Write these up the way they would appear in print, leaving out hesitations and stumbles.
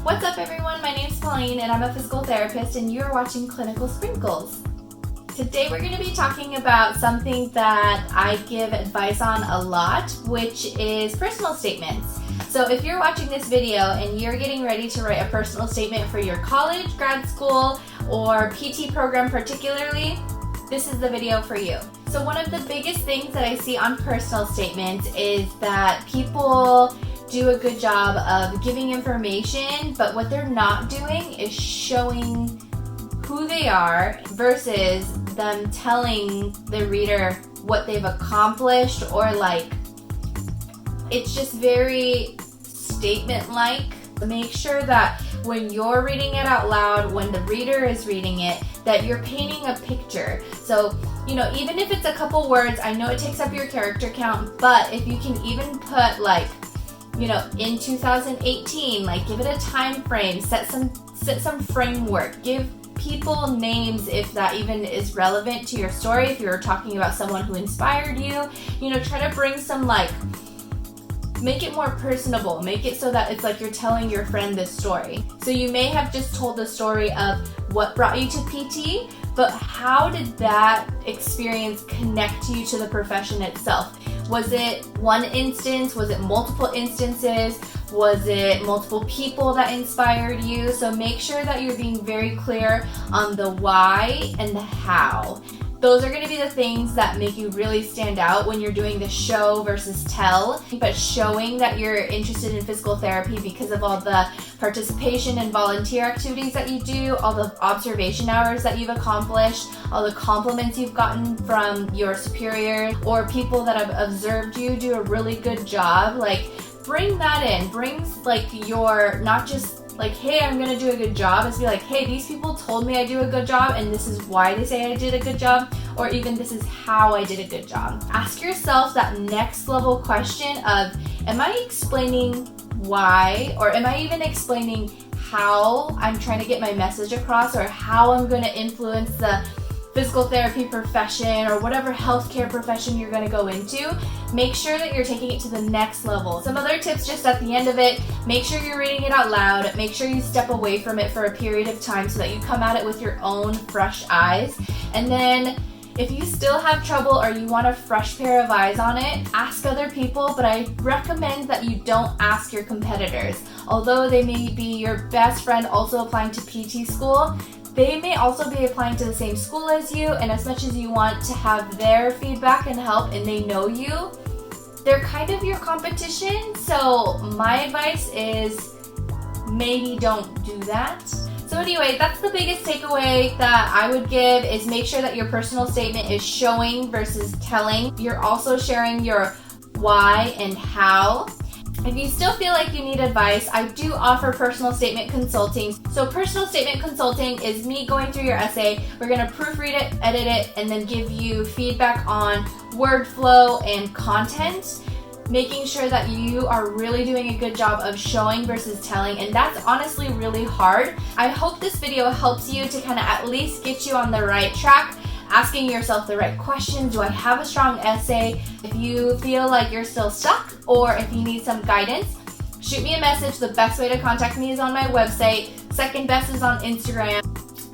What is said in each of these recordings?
What's up everyone, my name's Pauline and I'm a physical therapist and you're watching Clinical Sprinkles. Today we're going to be talking about something that I give advice on a lot, which is personal statements. So if you're watching this video and you're getting ready to write a personal statement for your college, grad school, or PT program particularly, this is the video for you. So one of the biggest things that I see on personal statements is that people do a good job of giving information, but what they're not doing is showing who they are versus them telling the reader what they've accomplished, or it's just very statement-like. Make sure that when you're reading it out loud, when the reader is reading it, that you're painting a picture. So, even if it's a couple words, I know it takes up your character count, but if you can even put in 2018, give it a time frame, set some framework, give people names if that even is relevant to your story. If you're talking about someone who inspired you, try to bring some make it more personable. Make it so that it's like you're telling your friend this story. So you may have just told the story of what brought you to PT, but how did that experience connect you to the profession itself? Was it one instance? Was it multiple instances? Was it multiple people that inspired you? So make sure that you're being very clear on the why and the how. Those are going to be the things that make you really stand out when you're doing the show versus tell, but showing that you're interested in physical therapy because of all the participation and volunteer activities that you do, all the observation hours that you've accomplished, all the compliments you've gotten from your superiors or people that have observed you do a really good job. Bring that in. Bring your, not just hey, I'm gonna do a good job. It's be hey, these people told me I do a good job and this is why they say I did a good job, or even this is how I did a good job. Ask yourself that next level question of, am I explaining why, or am I even explaining how I'm trying to get my message across, or how I'm gonna influence the physical therapy profession or whatever healthcare profession you're going to go into. Make sure that you're taking it to the next level. Some other tips just at the end of it: make sure you're reading it out loud. Make sure you step away from it for a period of time so that you come at it with your own fresh eyes. And then if you still have trouble or you want a fresh pair of eyes on it, ask other people, but I recommend that you don't ask your competitors. Although they may be your best friend also applying to PT school, they may also be applying to the same school as you, and as much as you want to have their feedback and help and they know you, they're kind of your competition. So my advice is maybe don't do that. So anyway, that's the biggest takeaway that I would give, is make sure that your personal statement is showing versus telling. You're also sharing your why and how. If you still feel like you need advice, I do offer personal statement consulting. So personal statement consulting is me going through your essay. We're going to proofread it, edit it, and then give you feedback on word flow and content, making sure that you are really doing a good job of showing versus telling. And that's honestly really hard. I hope this video helps you to kind of at least get you on the right track, asking yourself the right questions. Do I have a strong essay? If you feel like you're still stuck, or if you need some guidance, shoot me a message. The best way to contact me is on my website. Second best is on Instagram.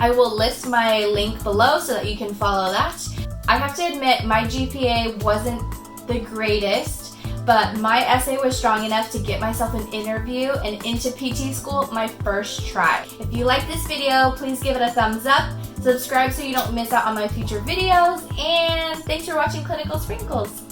I will list my link below so that you can follow that. I have to admit, my GPA wasn't the greatest, but my essay was strong enough to get myself an interview and into PT school my first try. If you like this video, please give it a thumbs up. Subscribe so you don't miss out on my future videos, and thanks for watching Clinical Sprinkles.